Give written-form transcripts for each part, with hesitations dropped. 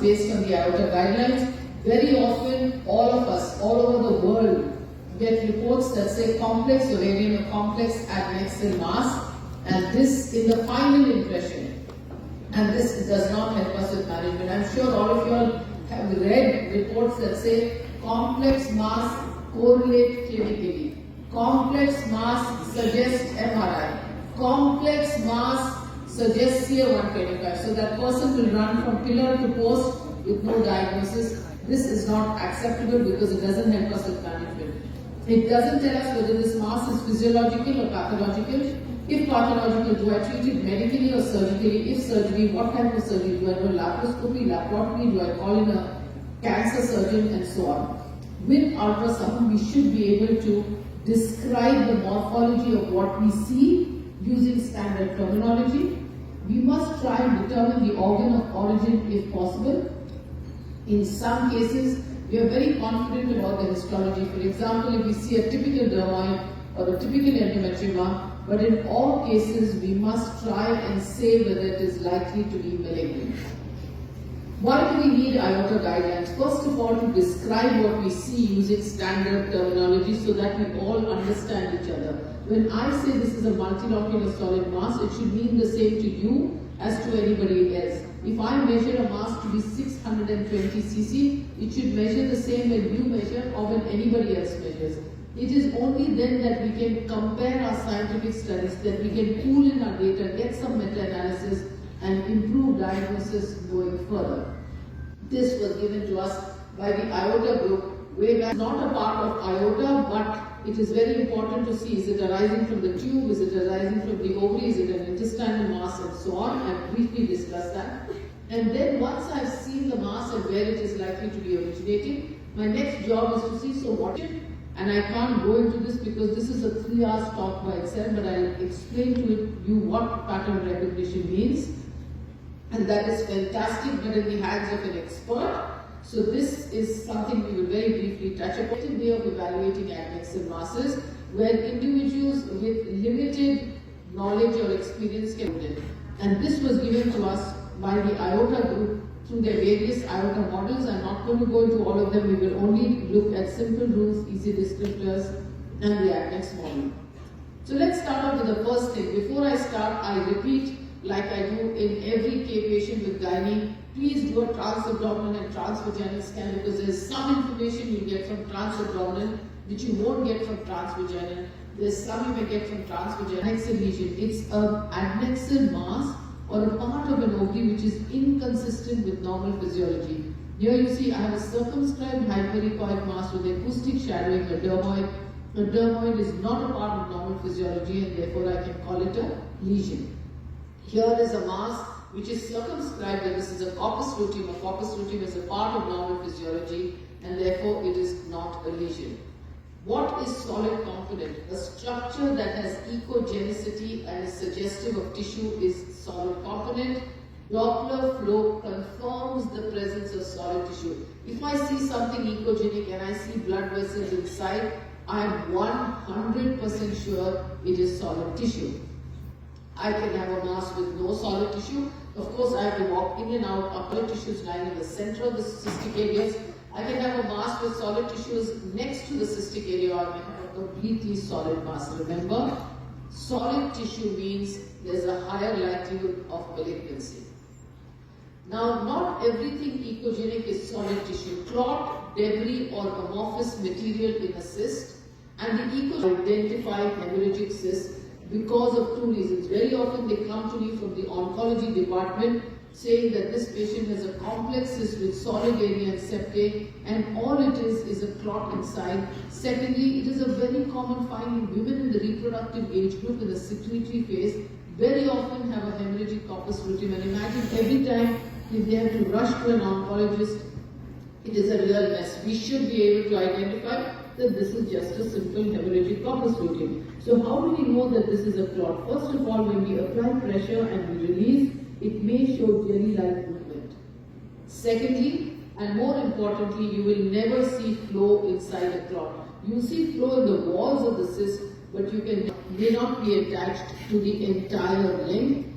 based on the IOTA guidelines. Very often, all of us, all over the world, get reports that say complex ovarian or complex adnexal mass, and this in the final impression. And this does not help us with management. I'm sure all of you all have read reports that say complex mass correlate clinically. Complex mass suggests MRI. Complex mass suggests CA 125. So that person will run from pillar to post with no diagnosis. This is not acceptable because it doesn't help us with management. It doesn't tell us whether this mass is physiological or pathological. If pathological, do I treat it medically or surgically? If surgery, what type of surgery? Do I do laparoscopy, laparotomy? Do I call in a cancer surgeon and so on? With ultrasound, we should be able to describe the morphology of what we see using standard terminology. We must try and determine the organ of origin if possible. In some cases, we are very confident about the histology. For example, if we see a typical dermoid or a typical endometrioma, but in all cases, we must try and say whether it is likely to be malignant. Why do we need IOTA guidelines? First of all, to describe what we see using standard terminology so that we all understand each other. When I say this is a multilocular solid mass, it should mean the same to you as to anybody else. If I measure a mass to be 620 cc, it should measure the same when you measure or when anybody else measures. It is only then that we can compare our scientific studies, that we can pool in our data, get some meta-analysis and improve diagnosis going further. This was given to us by the IOTA group, way back. Not a part of IOTA, but it is very important to see, is it arising from the tube, is it arising from the ovary, is it an intestinal mass and so on. I've briefly discussed that. And then once I've seen the mass and where it is likely to be originating, my next job is to see, so what it, and I can't go into this because this is a 3-hour talk by itself, but I'll explain to you what pattern recognition means. And that is fantastic, but in the hands of an expert. So this is something we will very briefly touch upon. A way of evaluating adnexal masses where individuals with limited knowledge or experience can do it. And this was given to us by the IOTA group through their various IOTA models. I'm not going to go into all of them. We will only look at simple rules, easy descriptors, and the Adnex model. So let's start off with the first thing. Before I start, I repeat, like I do in every patient with gynae, please do a trans-abdominal and trans-vaginal scan because there is some information you get from trans-abdominal which you won't get from trans-vaginal. There's some you may get from trans-vaginal. Adnexal lesion. It's an adnexal mass or a part of an ovary which is inconsistent with normal physiology. Here you see I have a circumscribed hypericoid mass with acoustic shadowing, a dermoid. A dermoid is not a part of normal physiology and therefore I can call it a lesion. Here is a mass which is circumscribed, and this is a corpus luteum. A corpus luteum is a part of normal physiology and therefore it is not a lesion. What is solid component? A structure that has echogenicity and is suggestive of tissue is solid component. Doppler flow confirms the presence of solid tissue. If I see something echogenic and I see blood vessels inside, I am 100% sure it is solid tissue. I can have a mass with no solid tissue. Of course, I have to walk in and out upper tissues lying in the center of the cystic areas. I can have a mass with solid tissues next to the cystic area, or I can have a completely solid mass. Remember, solid tissue means there's a higher likelihood of malignancy. Now, not everything echogenic is solid tissue. Clot, debris or amorphous material in a cyst, and the echogenic identify hemorrhagic cysts because of two reasons. Very often they come to me from the oncology department saying that this patient has a complex cyst with solid area and septate, and all it is a clot inside. Secondly, it is a very common finding. Women in the reproductive age group in the secretory phase very often have a hemorrhagic corpus luteum, and imagine every time if they have to rush to an oncologist, it is a real mess. We should be able to identify that this is just a simple hemorrhagic corpus luteum. So how do we know that this is a clot? First of all, when we apply pressure and we release, it may show jelly-like movement. Secondly, and more importantly, you will never see flow inside a clot. You see flow in the walls of the cyst, but you may not be attached to the entire length.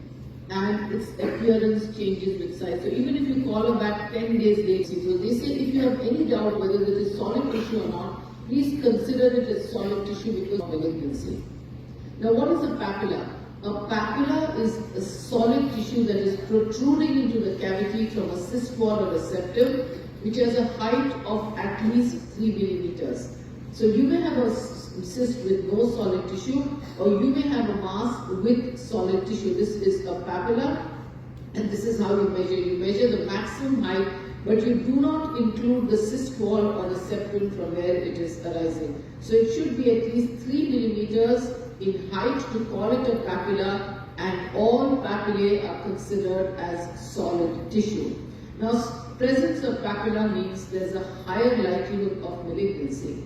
and its appearance changes with size. So even if you call her back 10 days later, so they say if you have any doubt whether it is solid tissue or not, please consider it as solid tissue because of malignancy. Now what is a papilla? A papilla is a solid tissue that is protruding into the cavity from a cyst wall or a septum, which has a height of at least 3 millimeters. So you may have a cyst with no solid tissue, or you may have a mass with solid tissue. This is a papilla, and this is how you measure. You measure the maximum height, but you do not include the cyst wall or the septum from where it is arising. So it should be at least 3 millimeters in height to call it a papilla, and all papillae are considered as solid tissue. Now, presence of papilla means there's a higher likelihood of malignancy.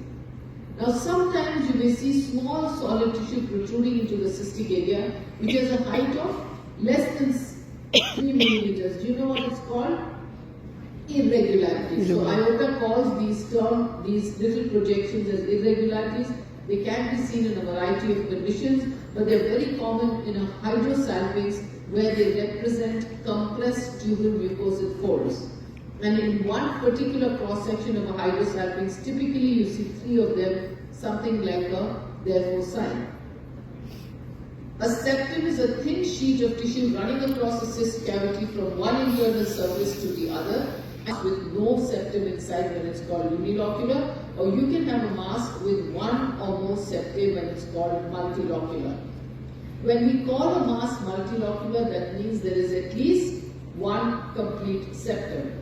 Now, sometimes you may see small solid tissue protruding into the cystic area, which has a height of less than 3 millimeters. Do you know what it's called? Irregularities. So, IOTA calls these little projections as irregularities. They can be seen in a variety of conditions, but they're very common in a hydrosalpinx where they represent compressed tubal mucosal folds. And in one particular cross-section of a hydrosalpinx, typically you see 3 of them, something like a therefore sign. A septum is a thin sheet of tissue running across a cyst cavity from one internal surface to the other, with no septum inside when it's called unilocular, or you can have a mass with one or more septae when it's called multilocular. When we call a mass multilocular, that means there is at least one complete septum.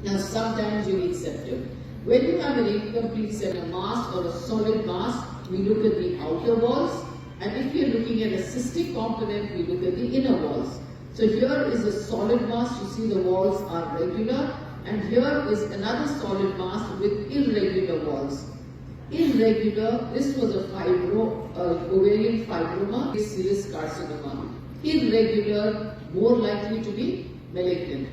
Now sometimes you need septum. When you have an incomplete septum, a mass or a solid mass, we look at the outer walls, and if you're looking at a cystic component, we look at the inner walls. So here is a solid mass, you see the walls are regular, and here is another solid mass with irregular walls. Irregular, this was a ovarian fibroma, serous carcinoma. Irregular, more likely to be malignant.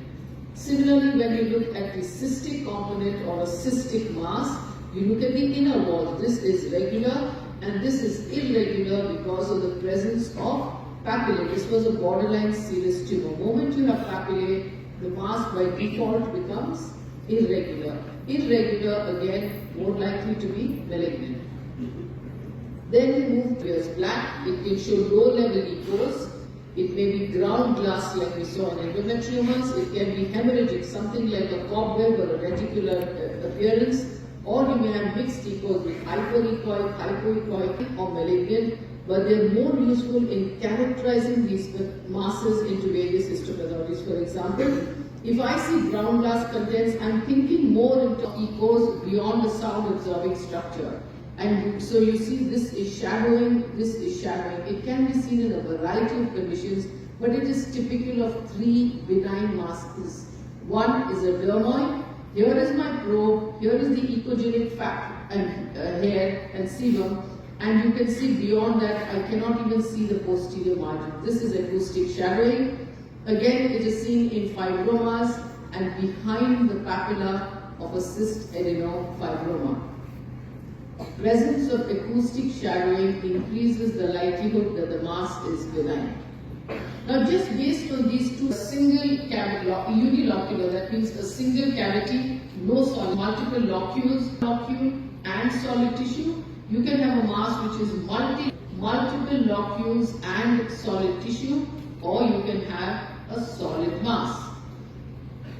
Similarly, when you look at the cystic component or a cystic mass, you look at the inner wall. This is regular and this is irregular because of the presence of papillae. This was a borderline serous tumor. The moment you have papillae, the mass by default becomes irregular. Irregular, again, more likely to be malignant. Then we move towards black. It can show low-level echos. It may be ground glass like we saw in endometriomas. It can be hemorrhagic, something like a cobweb or a reticular appearance. Or you may have mixed echos with hyperechoic, hypoechoic or malignant. But they are more useful in characterizing these masses into various histopathologies. For example, if I see ground glass contents, I'm thinking more into echos beyond the sound absorbing structure. And so you see this is shadowing, this is shadowing. It can be seen in a variety of conditions, but it is typical of 3 benign masses. One is a dermoid. Here is my probe, here is the echogenic fat and hair and sebum. And you can see beyond that, I cannot even see the posterior margin. This is acoustic shadowing. Again, it is seen in fibromas and behind the papilla of a cyst adenofibroma. Presence of acoustic shadowing increases the likelihood that the mass is benign. Now, just based on these two, a single cavity, unilocular, that means a single cavity, no solid, multiple locule and solid tissue. You can have a mass which is multiple locules and solid tissue, or you can have a solid mass.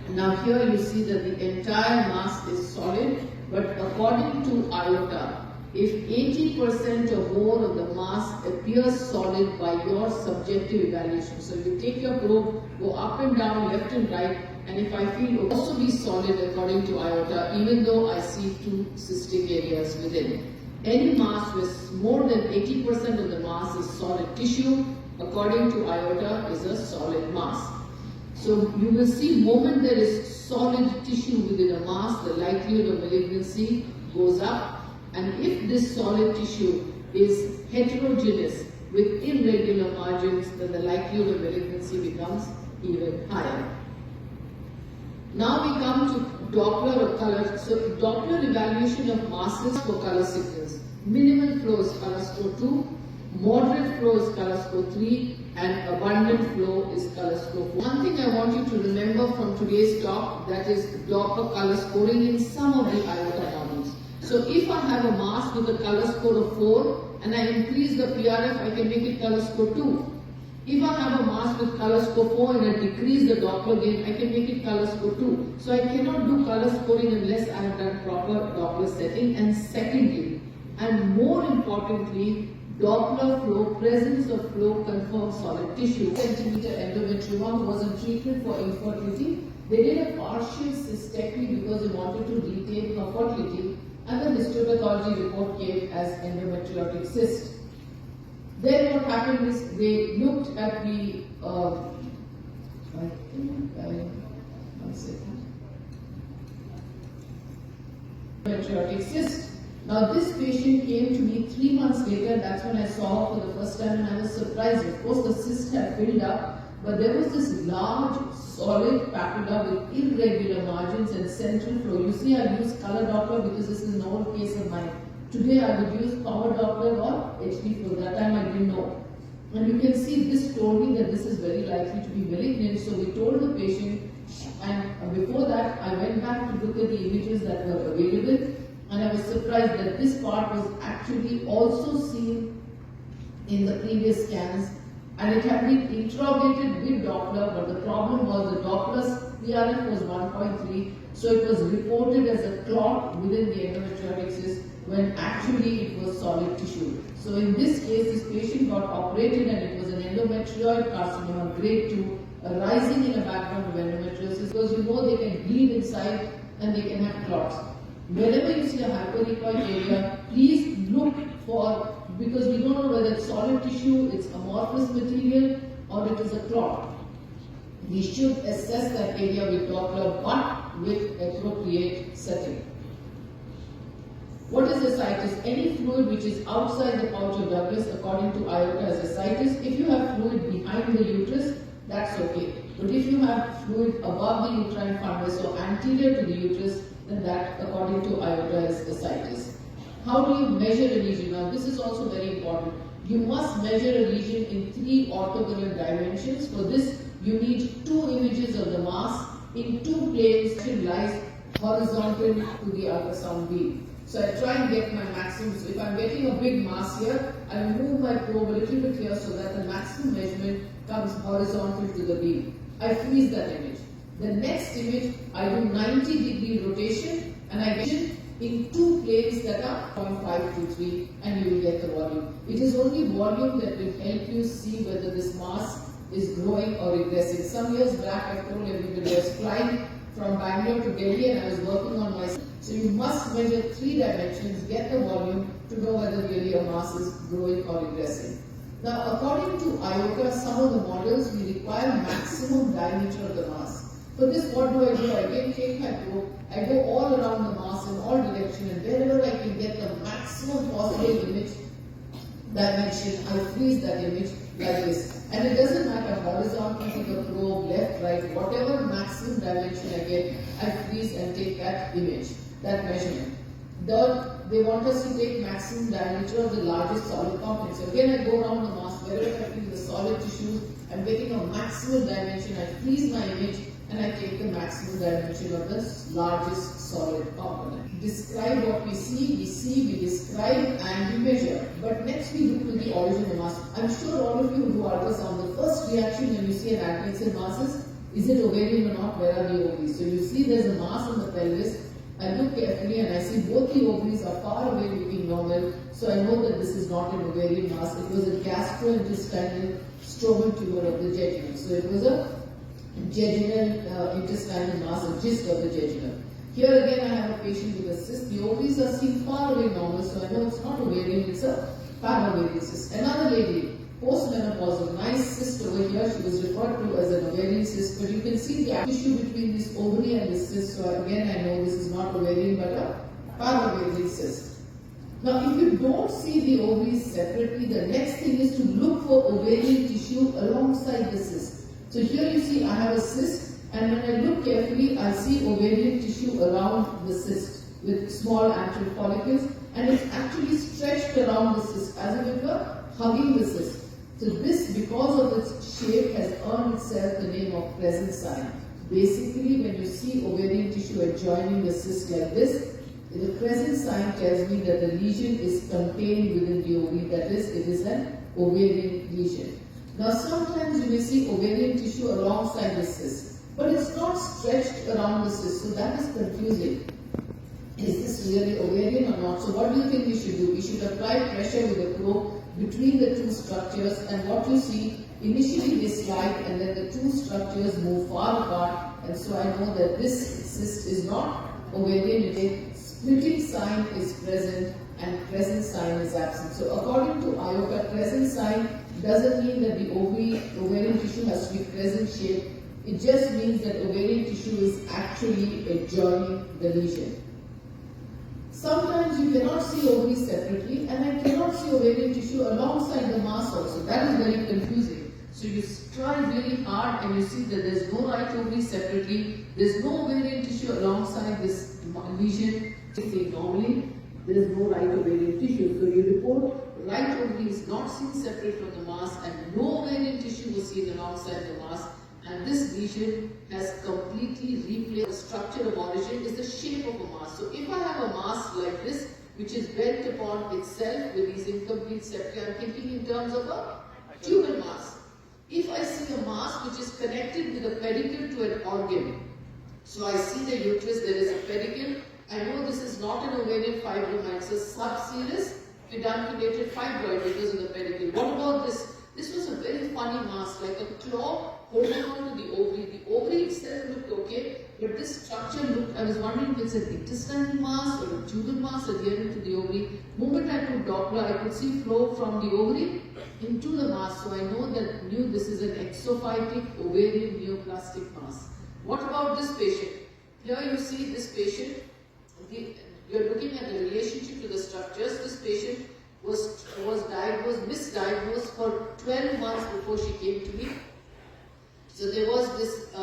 Now here you see that the entire mass is solid, but according to IOTA, if 80% or more of the mass appears solid by your subjective evaluation, so you take your probe, go up and down, left and right, and if I feel it will also be solid according to IOTA, even though I see 2 cystic areas within. Any mass with more than 80% of the mass is solid tissue, according to IOTA, is a solid mass. So you will see moment there is solid tissue within a mass, the likelihood of malignancy goes up. And if this solid tissue is heterogeneous with irregular margins, then the likelihood of malignancy becomes even higher. Now we come to Doppler or color. So Doppler evaluation of masses for color signals. Minimal flows, color score 2. moderate flow is color score 3, and abundant flow is color score 4. One thing I want you to remember from today's talk, that is Doppler color scoring in some of the IOTA models. So if I have a mask with a color score of 4 and I increase the PRF, I can make it color score 2. If I have a mask with color score 4 and I decrease the Doppler gain, I can make it color score 2. So I cannot do color scoring unless I have done proper Doppler setting. And secondly, and more importantly, Doppler flow, presence of flow confirms solid tissue. Centimeter endometrioma who was on treatment for infertility. They did a partial cystectomy because they wanted to retain her fertility, and the histopathology report came as endometriotic cyst. Then what happened is they looked at the, endometriotic cyst. Now this patient came to me 3 months later, that's when I saw her for the first time, and I was surprised. Of course the cyst had filled up, but there was this large solid papilla with irregular margins and central flow. You see, I use color Doppler because this is an old case of mine. Today I would use power Doppler or HD flow. That time I didn't know. And you can see this told me that this is very likely to be malignant. So we told the patient, and before that I went back to look at the images that were available, and I was surprised that this part was actually also seen in the previous scans, and it had been interrogated with Doppler, but the problem was the Doppler's PRF was 1.3, so it was reported as a clot within the endometriotic cyst when actually it was solid tissue. So in this case, this patient got operated and it was an endometrioid carcinoma grade 2 arising in a background of endometriosis, because you know they can bleed inside and they can have clots. Whenever you see a hyperechoic area, please look for, because we don't know whether it's solid tissue, it's amorphous material, or it is a clot. We should assess that area with Doppler, but with appropriate setting. What is ascites? Any fluid which is outside the pouch of Douglas, according to IOTA, as ascites. If you have fluid behind the uterus, that's okay. But if you have fluid above the uterine fundus or anterior to the uterus, then that, according to IOTA, is ascites. How do you measure a lesion? Now, this is also very important. You must measure a lesion in 3 orthogonal dimensions. For this, you need 2 images of the mass in 2 planes that lies horizontal to the ultrasound beam. So I try and get my maximum. So if I'm getting a big mass here, I move my probe a little bit here so that the maximum measurement comes horizontal to the beam. I freeze that image. The next image, I do 90-degree rotation and I get it in 2 planes that are 0.523, and you will get the volume. It is only volume that will help you see whether this mass is growing or regressing. Some years back I told everybody I was flying from Bangalore to Delhi and I was working on my. So you must measure 3 dimensions, get the volume to know whether really a mass is growing or regressing. Now according to IOTA, some of the models we require maximum diameter of the mass. For this, what do? I again take my probe, I go all around the mass in all directions, and wherever I can get the maximum possible image dimension, I freeze that image like this. And it doesn't matter horizontally, the probe, left, right, whatever maximum dimension I get, I freeze and take that image, that measurement. Third, they want us to take maximum diameter of the largest solid component. So again, I go around the mass, wherever I feel the solid tissues, I'm getting a maximum dimension, I freeze my image, and I take the maximum dimension of the largest solid component. Describe what we see, we describe, and we measure. But next we look to the origin of mass. I'm sure all of you who do ultrasound, the first reaction when you see an adnexal mass is it ovarian or not? Where are the ovaries? So you see there's a mass on the pelvis. I look carefully and I see both the ovaries are far away looking normal. So I know that this is not an ovarian mass. It was a gastrointestinal stromal tumor of the jejunum. So it was a jejunal intestinal mass, a gist of the jejunum. Here again I have a patient with a cyst. The ovaries are seen far away normal, so I know it's not ovarian, it's a paravarian cyst. Another lady, postmenopausal, nice cyst over here. She was referred to as an ovarian cyst, but you can see the tissue between this ovary and this cyst. So again I know this is not ovarian but a paravarian cyst. Now if you don't see the ovaries separately, the next thing is to look for ovarian tissue alongside the cyst. So here you see I have a cyst, and when I look carefully I see ovarian tissue around the cyst with small antral follicles, and it's actually stretched around the cyst as if it were hugging the cyst. So this, because of its shape, has earned itself the name of crescent sign. Basically, when you see ovarian tissue adjoining the cyst like this, the crescent sign tells me that the lesion is contained within the ovary, that is, it is an ovarian lesion. Now sometimes you may see ovarian tissue alongside the cyst, but it's not stretched around the cyst, so that is confusing. Is this really ovarian or not? So what do you think we should do? We should apply pressure with a probe between the two structures, and what you see, initially they slide and then the two structures move far apart, and so I know that this cyst is not ovarian, it is splitting sign is present and crescent sign is absent. So according to IOCA, crescent sign doesn't mean that the ovarian tissue has to be crescent shaped. It just means that ovarian tissue is actually adjoining the lesion. Sometimes you cannot see ovaries separately, and I cannot see ovarian tissue alongside the mass also. That is very confusing. So you try really hard and you see that there is no right ovary separately, there is no ovarian tissue alongside this lesion. Normally, there is no right ovarian tissue. So you report right ovary is not seen separate from the mass and no ovarian tissue was seen alongside the mass, and this lesion has completely replaced the structure of origin is the shape of a mass. So if I have a mass like this, which is bent upon itself with these incomplete septa, I am thinking in terms of a tubal mass. If I see a mass which is connected with a pedicle to an organ, so I see the uterus, there is a pedicle, I know this is not an ovarian fibroma, it's a subserous pedunculated fibroid because of the pedicle. What about this? This was a very funny mass, like a claw holding on to the ovary. The ovary itself looked okay, but this structure looked, I was wondering if it's an intestinal mass or a tubal mass adherent to the ovary. The moment I put Doppler, I could see flow from the ovary into the mass, so I know that this is an exophytic ovarian neoplastic mass. What about this patient? Here you see this patient, you're looking at the relationship to the structures. This patient was misdiagnosed for 12 months before she came to me. So there was this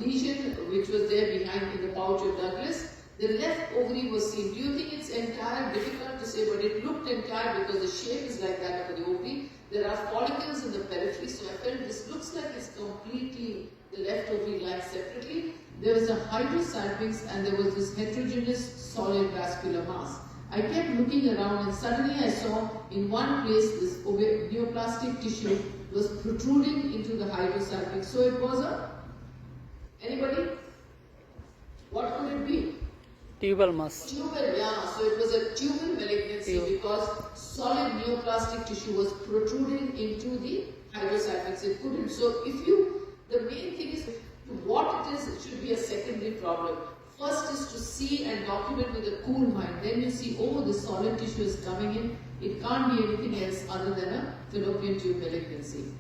lesion which was there behind in the pouch of Douglas. The left ovary was seen. Do you think it's entire? Difficult to say, but it looked entire because the shape is like that of the ovary. There are follicles in the periphery, so I felt this looks like it's completely the left ovary lying separately. There was a hydrosalpinx and there was this heterogeneous solid vascular mass. I kept looking around and suddenly I saw in one place this neoplastic tissue was protruding into the hydrosalpinx. So it was anybody? What could it be? Tubal mass. Tubal, yeah. So it was a tubal malignancy because solid neoplastic tissue was protruding into the hydrosalpinx. It couldn't. So the main thing is what it is, it should be a secondary problem. First is to see and document with a cool mind. Then you see, oh, the solid tissue is coming in. It can't be anything else other than a fallopian tube malignancy.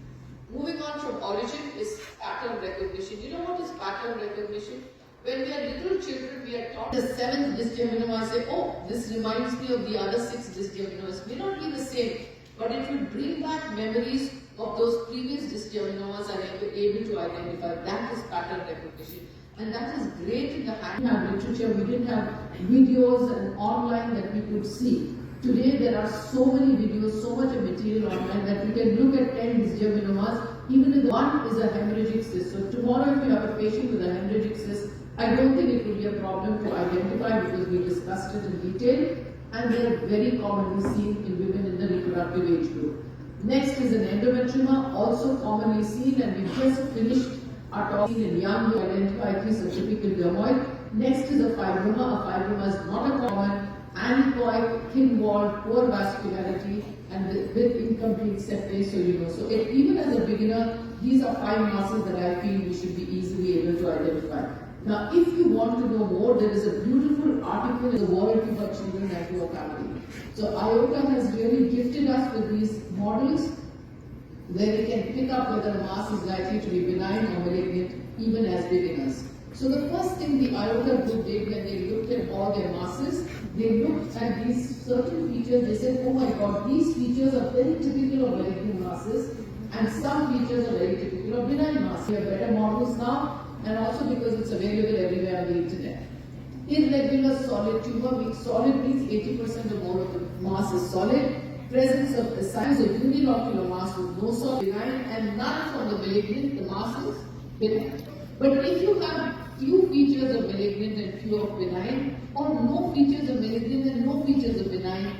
Moving on from origin is pattern recognition. You know what is pattern recognition? When we are little children, we are taught the 7th dysgeminoma. I say, oh, this reminds me of the other 6 dysgeminomas. May not be the same, but it will bring back memories of those previous dysgeminomas and I will be able to identify. That is pattern recognition. And that is great in the handheld literature. We didn't have videos and online that we could see. Today there are so many videos, so much of material online that we can look at 10 dysgeminomas. Even if one is a hemorrhagic cyst. So tomorrow if you have a patient with a hemorrhagic cyst, I don't think it will be a problem to identify because we discussed it in detail. And they are very commonly seen in women in the reproductive age group. Next is an endometrioma, also commonly seen, and we just finished our talk in young to identify at least a typical dermoid. Next is a fibroma. A fibroma is not a common, anechoic, thin-walled, poor vascularity, and with incomplete septae, so you know. So even as a beginner, these are 5 masses that I feel we should be easily able to identify. Now, if you want to know more, there is a beautiful article in the World for Children and Poor Family. So IOCA has really gifted us with these models where we can pick up whether a mass is likely to be benign or malignant even as beginners. So the first thing the IOCA group did when they looked at all their masses, they looked at these certain features. They said, oh my God, these features are very typical of malignant masses and some features are very typical of benign masses. We have better models now, and also because it's available everywhere on the internet. Irregular solid tumor means solid means 80% or more of the mass is solid. presence of the size of unilocular mass with no solid benign and none from the malignant, the mass is benign. But if you have few features of malignant and few of benign, or no features of malignant and no features of benign,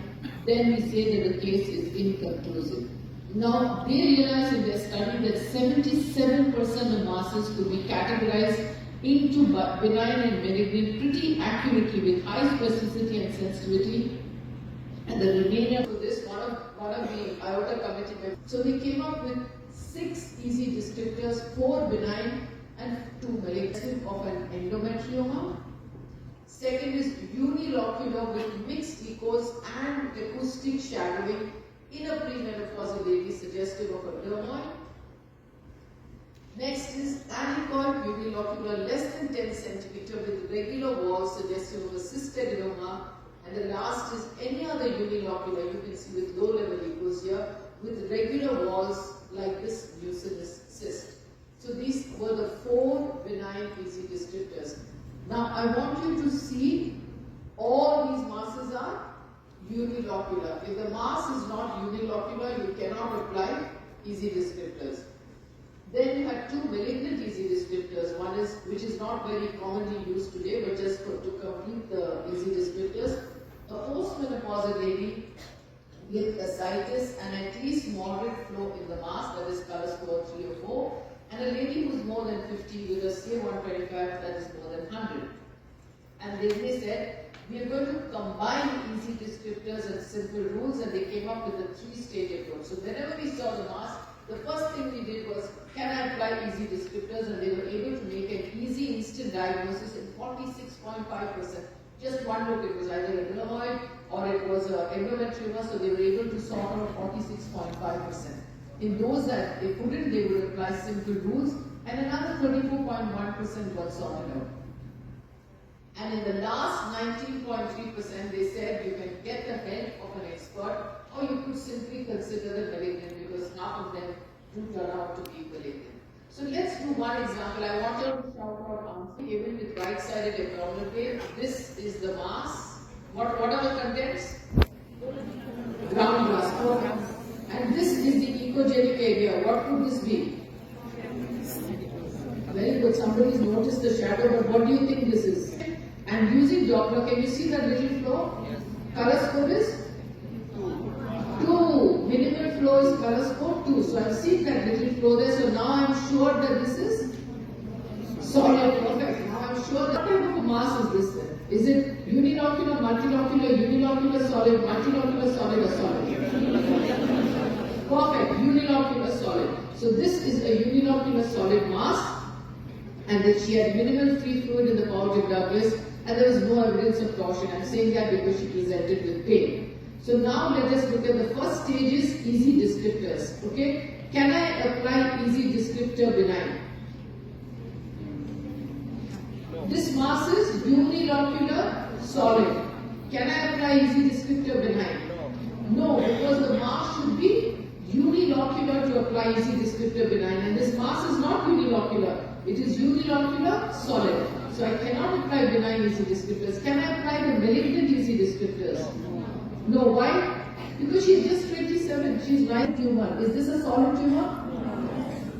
then we say that the case is inconclusive. Now, they realized in their study that 77% of masses could be categorized into benign and malignant pretty accurately with high specificity and sensitivity, and the remainder for this one of the IOTA committee members. So they came up with 6 easy descriptors, 4 benign and 2 malignant of an endometrioma. Second is unilocular with mixed echoes and acoustic shadowing in a premenopausal lady suggestive of a dermoid. Next is anechoic unilocular less than 10 cm with regular walls suggestive of a cystadenoma. And the last is any other unilocular, you can see with low level echoes here, with regular walls like this mucinous cyst. So these were the 4 benign easy descriptors. Now I want you to see all these masses are unilocular. If the mass is not unilocular, you cannot apply easy descriptors. Then you had 2 malignant easy descriptors. One is, which is not very commonly used today, but just to complete the easy descriptors. A postmenopausal lady with ascites and at least moderate flow in the mass, that is color score 3 or 4, and a lady who is more than 50 with a CA125 that is more than 100. And they said, we are going to combine easy descriptors and simple rules, and they came up with a 3-stage approach. So whenever we saw the mass, the first thing we did was, can I apply easy descriptors? And they were able to make an easy instant diagnosis in 46.5%. Just one look, it was either a dermoid or it was an endometrioma, so they were able to sort out 46.5%. In those that they couldn't, they would apply simple rules, and another 34.1% got sorted out. And in the last 19.3%, they said you can get the help of an expert, or you could simply consider the malignant, because half of them do turn out to be malignant. So let's do one example. I want you to shout out answer given with right-sided abdominal pain. This is the mass. What are the contents? Ground glass. And this is the echogenic area. What could this be? Very good. Somebody's noticed the shadow, but what do you think this is? And using Doppler, can you see that little flow? Yes. Color score is 2. Minimal flow is color score 2. So I've seen that little flow there. So now I'm sure that this is solid. Perfect. Now I'm sure that what type of a mass is this then? Is it unilocular, multilocular, unilocular solid, multilocular solid, or solid? Perfect. Unilocular solid. So this is a unilocular solid mass, and that she had minimal free fluid in the pouch of Douglas, and there was no evidence of torsion. I'm saying that because she presented with pain. So now let us look at the first stage is easy descriptors. Okay? Can I apply easy descriptor benign? This mass is unilocular solid. Can I apply easy descriptor benign? No, because the mass should be unilocular to apply easy descriptor benign, and this mass is not unilocular. It is unilocular solid. So I cannot apply benign easy descriptors. Can I apply the malignant easy descriptors? No. Why? Because she is just 27. She is 9 tumor. Is this a solid tumor?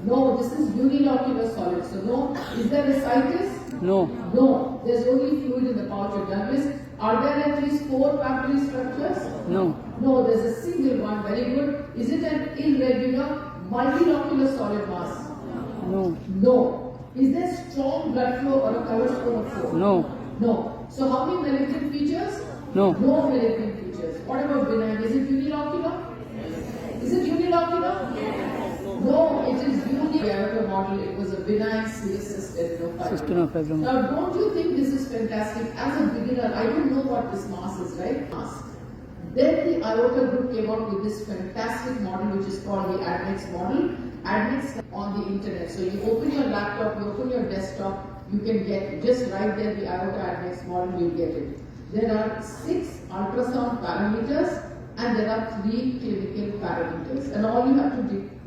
No, this is unilocular solid. So no. Is there ascites? No. No. There's only fluid in the pouch of Douglas. Are there at least 4 papillary structures? No. No, there's a single one. Very good. Is it an irregular multilocular solid mass? No. No. Is there strong blood flow or a color score of 4? No. No. So how many malignant features? No. No malignant features. What about benign? Is it unilocular? Is it unilocular? No, it is unilocular model. It was a benign cystadenoma. Now, don't you think this is fantastic? As a beginner, I don't know what this mass is, right? Mass. Then the IOTA group came up with this fantastic model, which is called the Adnexal model. Adnexal on the internet. So you open your laptop, you open your desktop, you can get just right there the IOTA Adnexal model, you get it. There are 6 ultrasound parameters and there are 3 clinical parameters. And all you have to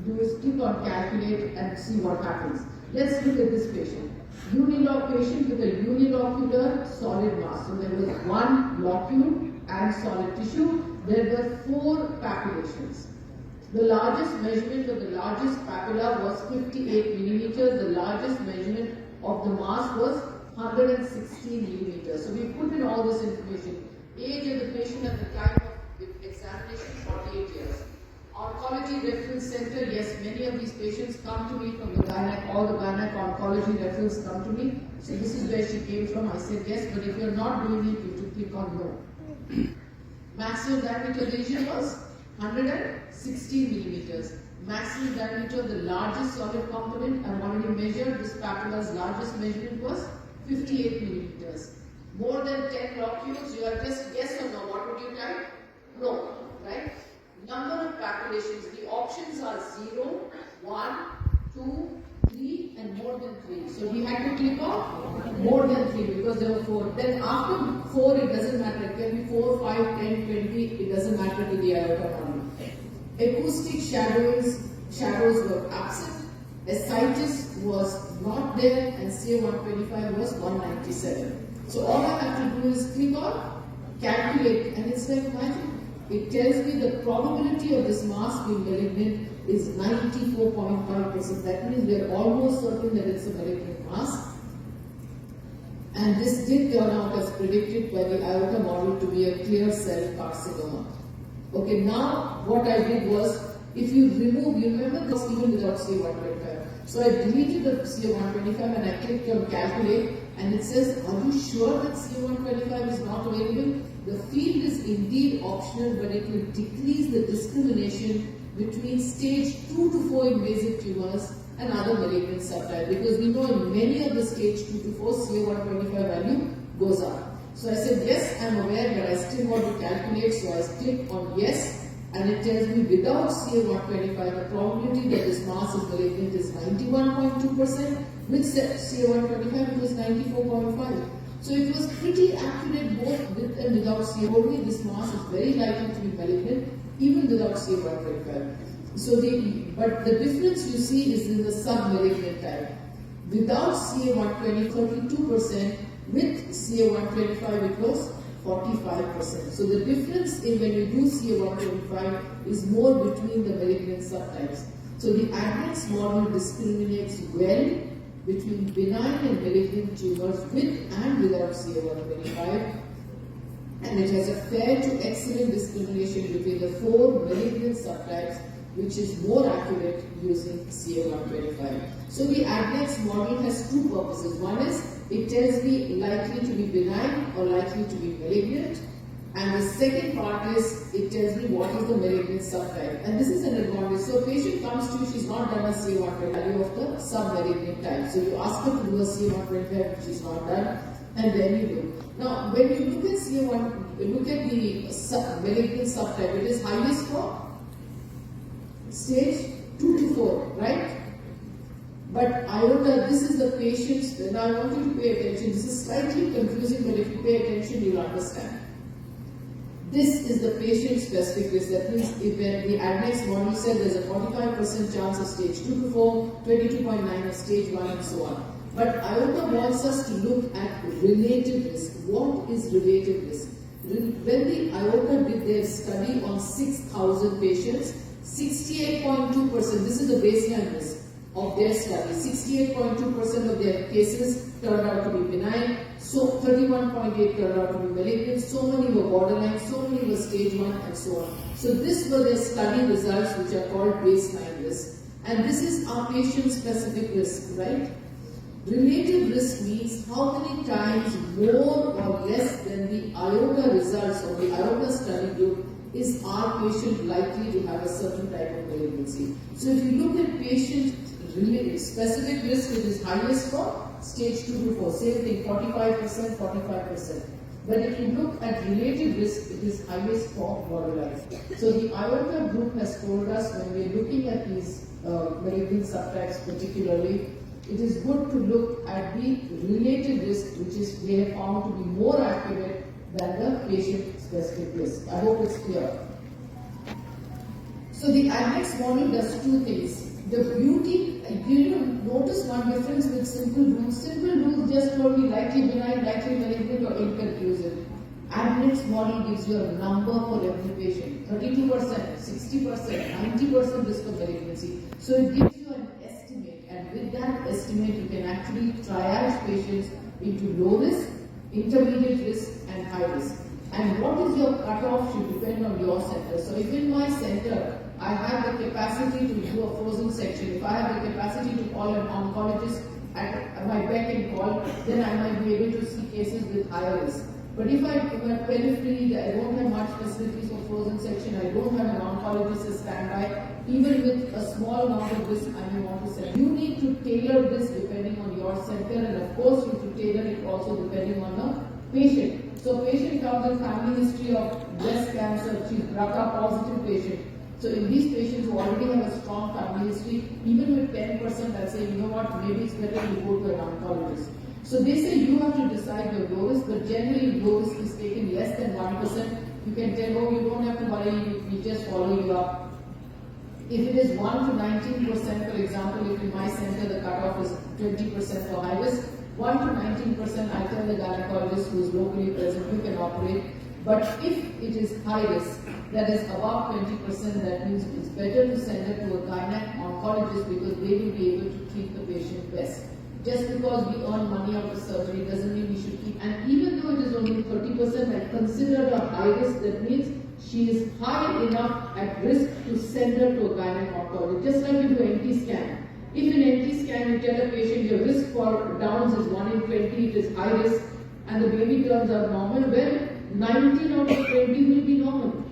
do is click on calculate and see what happens. Let's look at this patient. Unilocular patient with a unilocular solid mass. So there was one locule and solid tissue, there were 4 papillations. The largest measurement of the largest papilla was 58 millimeters. The largest measurement of the mass was 116 millimeters. So we put in all this information. Age of the patient at the time of examination, 48 years. Oncology Reference Center, yes, many of these patients come to me from the gynec, all the gynec oncology referrals come to me. So this is where she came from. I said yes, but if you're not doing it, you should click on no. Maximum diameter lesion was 116 millimeters. Maximum diameter of the largest solid component, I've already measured, this papilla's largest measurement was 58 millimeters. More than 10 locules, you are just yes or no. What would you type? No, right? Number of papillations, the options are 0, 1, 2, 3 and more than 3. So we had to click on more than 3 because there were 4. Then after 4 it doesn't matter. It can be 4, 5, 10, 20. It doesn't matter to the aorta model. Acoustic shadows were absent. Ascites was not there and CA125 was 197. So all I have to do is click on calculate and it's like magic. It tells me the probability of this mass being malignant is 94.5%. That means we are almost certain that it's a malignant mass. And this did turn out as predicted by the aorta model to be a clear cell carcinoma. Okay, now what I did was, if you remove, you remember this even without CA125. So I deleted the CA125 and I clicked on calculate and it says, are you sure that CA125 is not available? The field is indeed optional, but it will decrease the discrimination between stage 2 to 4 invasive tumors and other malignant subtypes, because we know in many of the stage 2 to 4 CA125 value goes up. So I said yes, I'm aware, but I still want to calculate, so I click on yes and it tells me without CA125 the probability that this mass is malignant is 91.2%, with CA125 it was 94.5%. So it was pretty accurate both with and without CA125. This mass is very likely to be malignant even without CA125. So but the difference you see is in the submalignant type. Without CA120, 32%, with CA125 it was 45%. So the difference in when you do CA125 is more between the malignant subtypes. So the Adnexal model discriminates well between benign and malignant tumors with and without CA125, and it has a fair to excellent discrimination between the 4 malignant subtypes, which is more accurate using CA125. So the Adnexal model has 2 purposes. One is it tells me likely to be benign or likely to be malignant, and the second part is it tells me what is the malignant subtype, and this is an advantage. So a patient comes to you, she's not done a CA125 value of the submalignant type. So you ask her to do a CA125 which is not done, and then you do. Now when you look at CA1, look at the malignant subtype, it is highest for stage 2 to 4, right? But aorta, this is the patient's, now I want you to pay attention. This is slightly confusing, but if you pay attention, you'll understand. This is the patient-specific risk. That means if the Adnexal model said there's a 45% chance of stage 2 to 4, 22.9 of stage 1 and so on. But aorta wants us to look at relative risk. What is relative risk? When the aorta did their study on 6,000 patients, 68.2%, this is the baseline risk of their study. 68.2% of their cases turned out to be benign, so 31.8 turned out to be malignant, so many were borderline, so many were stage 1 and so on. So this were their study results, which are called baseline risk. And this is our patient-specific risk, right? Relative risk means how many times more or less than the aorta results of the aorta study group is our patient likely to have a certain type of malignancy. So if you look at patient specific risk, it is highest for stage 2 to 4, same thing, 45%, 45%. But if you look at relative risk, it is highest for borderline. So the aorta group has told us when we are looking at these malignant subtypes particularly, it is good to look at the relative risk, which is they have found to be more accurate than the patient-specific risk. I hope it's clear. So the Adnexal model does 2 things. The beauty, you notice one difference with simple rules. Simple rules just told me likely benign, likely malignant or inconclusive. Adnexal Adnex model gives you a number for every patient, 32%, 60%, 90% risk of malignancy. So it gives you an estimate, and with that estimate you can actually triage patients into low risk, intermediate risk and high risk. And what is your cutoff should depend on your center. So if in my center I have the capacity to do a frozen section, if I have the capacity to call an oncologist at my beck and call, then I might be able to see cases with higher risk. But if I'm at periphery, I don't have much facilities for frozen section, I don't have an oncologist to stand by, even with a small amount of risk I may want to send. You need to tailor this depending on your center, and of course you need to tailor it also depending on the patient. So patient comes with family history of breast cancer, she's DHAKA positive patient. So in these patients who already have a strong family history, even with 10%, I'll say, you know what, maybe it's better to go to an oncologist. So they say you have to decide your low risk, but generally low risk is taken less than 1%. You can tell, oh, you don't have to worry, we just follow you up. If it is 1 to 19%, for example, if in my center the cutoff is 20% for high risk, 1 to 19%, I tell the gynecologist who is locally present, you can operate. But if it is high risk, that is above 20%, that means it's better to send her to a gynec oncologist because they will be able to treat the patient best. Just because we earn money out of surgery doesn't mean we should keep. And even though it is only 30%, I consider her high risk. That means she is high enough at risk to send her to a gynec oncologist. Just like you do NT scan. If in NT scan you tell a patient your risk for Downs is 1 in 20, it is high risk, and the baby turns out normal, well, 19 out of 20 will be normal.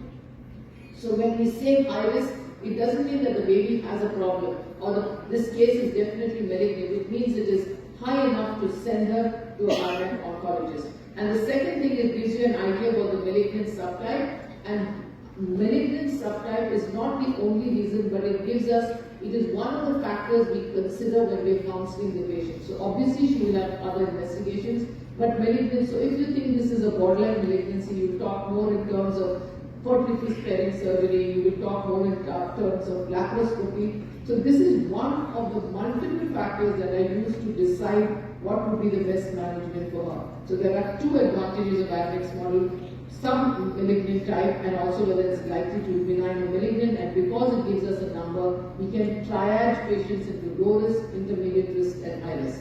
So when we say high risk, it doesn't mean that the baby has a problem or this case is definitely malignant. It means it is high enough to send her to a gynec oncologist. And the second thing, it gives you an idea about the malignant subtype. And malignant subtype is not the only reason, but it is one of the factors we consider when we're counseling the patient. So obviously she will have other investigations, but malignant, so if you think this is a borderline malignancy, you talk more in terms of fertility sparing surgery, you will talk more in terms of laparoscopy. So this is one of the multiple factors that I use to decide what would be the best management for her. So there are two advantages of Adnex model, some malignant type and also whether it's likely to be benign or malignant, and because it gives us a number, we can triage patients into low risk, intermediate risk and high risk.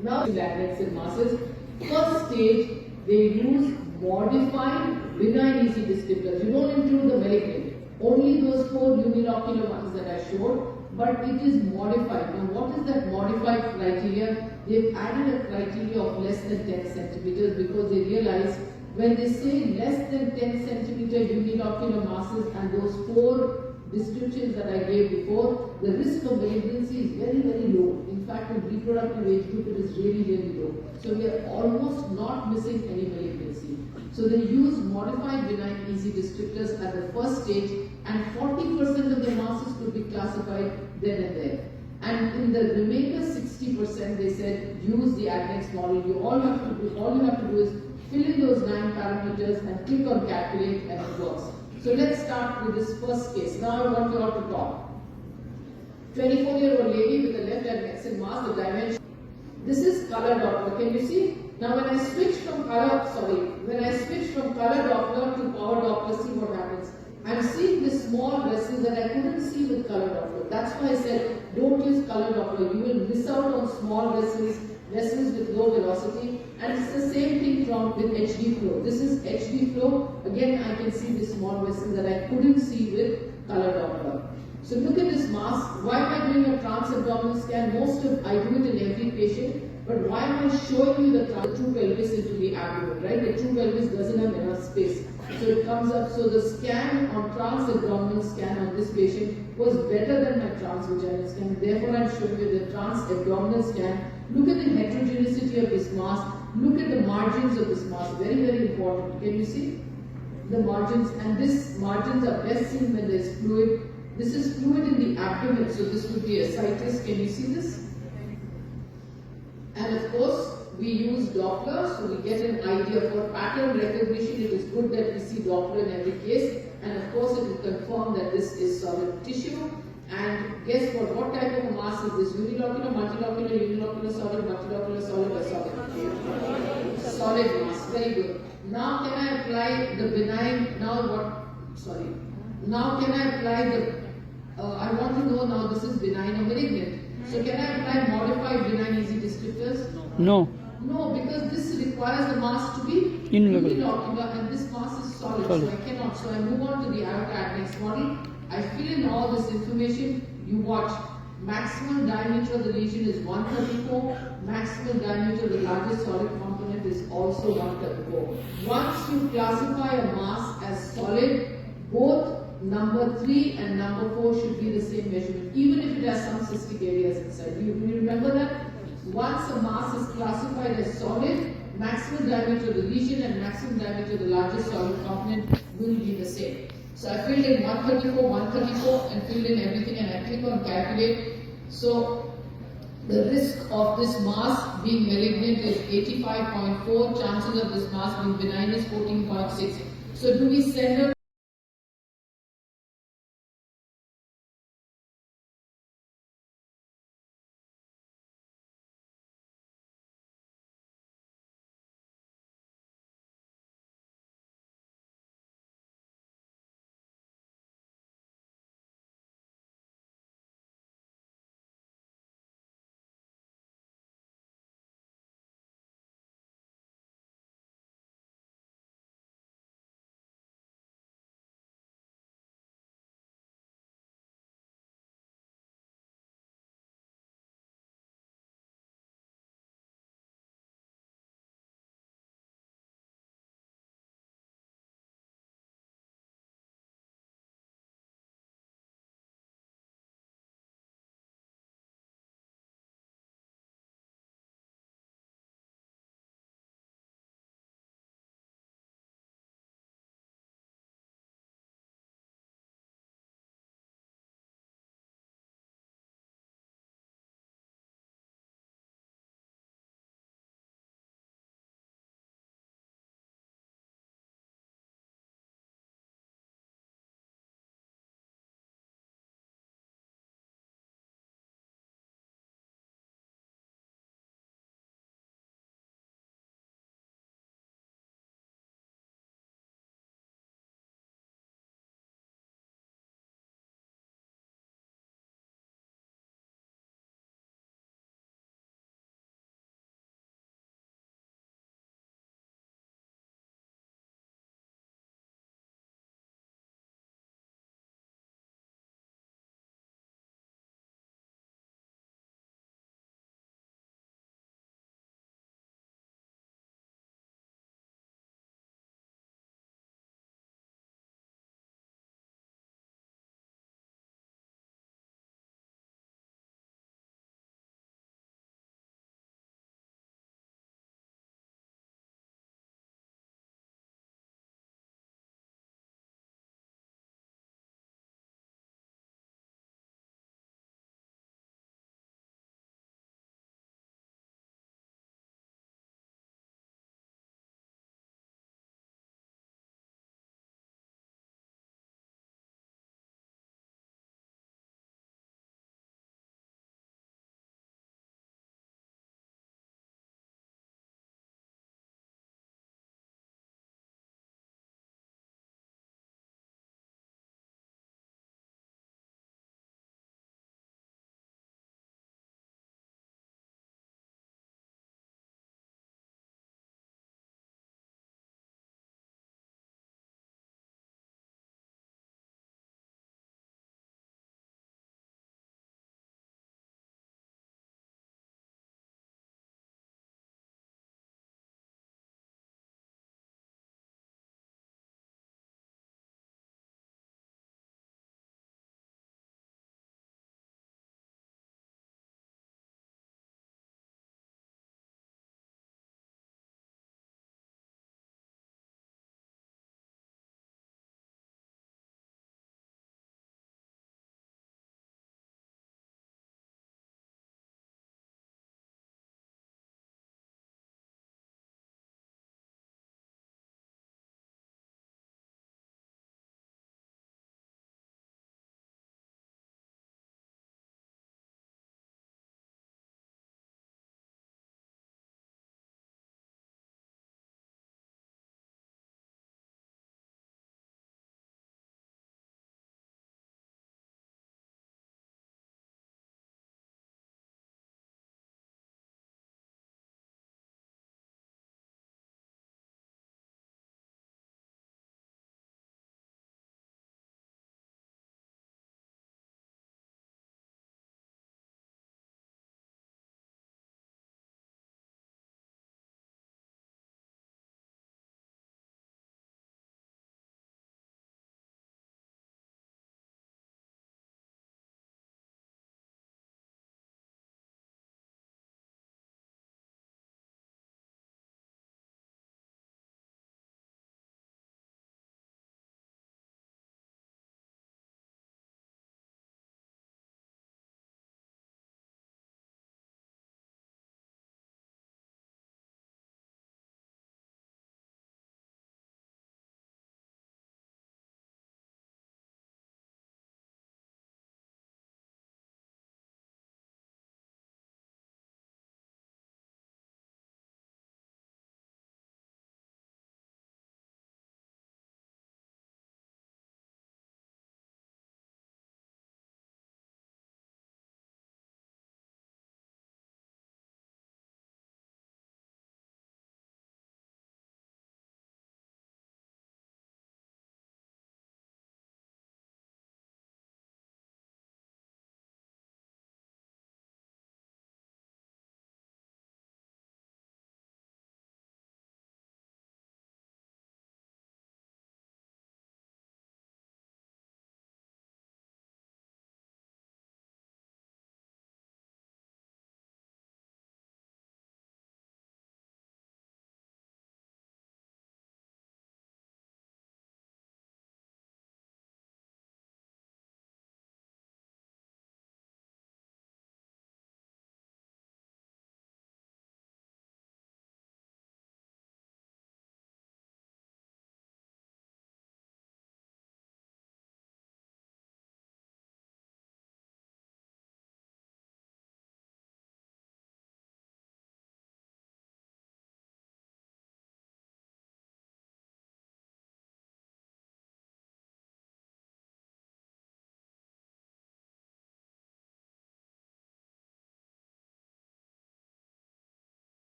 Now in Adnexal masses, first stage they use modified benign EC descriptors. You don't include the malignant, only those 4 unilocular ones that I showed, but it is modified. Now what is that modified criteria? They've added a criteria of less than 10 centimeters because they realize when they say less than 10 centimeter unilocular masses and those 4 descriptions that I gave before, the risk of malignancy is very, very low. In fact, in reproductive age group, it is really, really low. So we are almost not missing any malignancy. So they use modified benign EC descriptors at the first stage, and 40% of the masses could be classified then and there. And in the remainder 60%, they said use the Adnex model. All you have to do is fill in those 9 parameters and click on calculate and it works. So let's start with this first case. Now I want you all to talk. 24-year-old lady with a left adnexal mass, the dimension. This is color Doppler. Can you see? Now when I switch from color Doppler to power Doppler, see what happens. I'm seeing this small vessel that I couldn't see with color Doppler. That's why I said don't use color Doppler. You will miss out on small vessels with low velocity, and it's the same thing with HD flow. This is HD flow. Again, I can see this small vessel that I couldn't see with color Doppler. So look at this mass. Why am I doing a trans-abdominal scan? I do it in every patient, but why am I showing you the true pelvis into the abdomen, right? The true pelvis doesn't have enough space. So it comes up, so the scan on trans-abdominal scan on this patient was better than my trans-vaginal scan. Therefore, I'm showing you the trans-abdominal scan. Look at the heterogeneity of this mass. Look at the margins of this mass. Very, very important. Can you see? The margins, and these margins are best seen when there is fluid. This is fluid in the abdomen, so this would be ascites. Can you see this? And of course, we use Doppler, so we get an idea for pattern recognition. It is good that we see Doppler in every case, and of course it will confirm that this is solid tissue. And guess what? What type of a mass is this? Unilocular, multilocular, unilocular, solid, multilocular, solid, or solid? Solid mass. Very good. Now can I apply the benign? Now what? Sorry. Now can I apply the? I want to know now. This is benign or malignant. So can I apply modified benign easy descriptors? No. No, because this requires the mass to be Unilocular. and this mass is solid, Solid. so I cannot. So I move on to the IOTA Adnex model. I fill in all this information. You watch. Maximum diameter of the lesion is 134. Maximum diameter of the largest solid component is also 134. Once you classify a mass as solid, both number 3 and number 4 should be the same measurement, even if it has some cystic areas inside. Do you remember that? Once a mass is classified as solid, maximum diameter of the lesion and maximum diameter of the largest solid component will be the same. So I filled in 134 and filled in everything, and I click on calculate. So the risk of this mass being malignant is 85.4, chances of this mass being benign is 14.6. So do we send her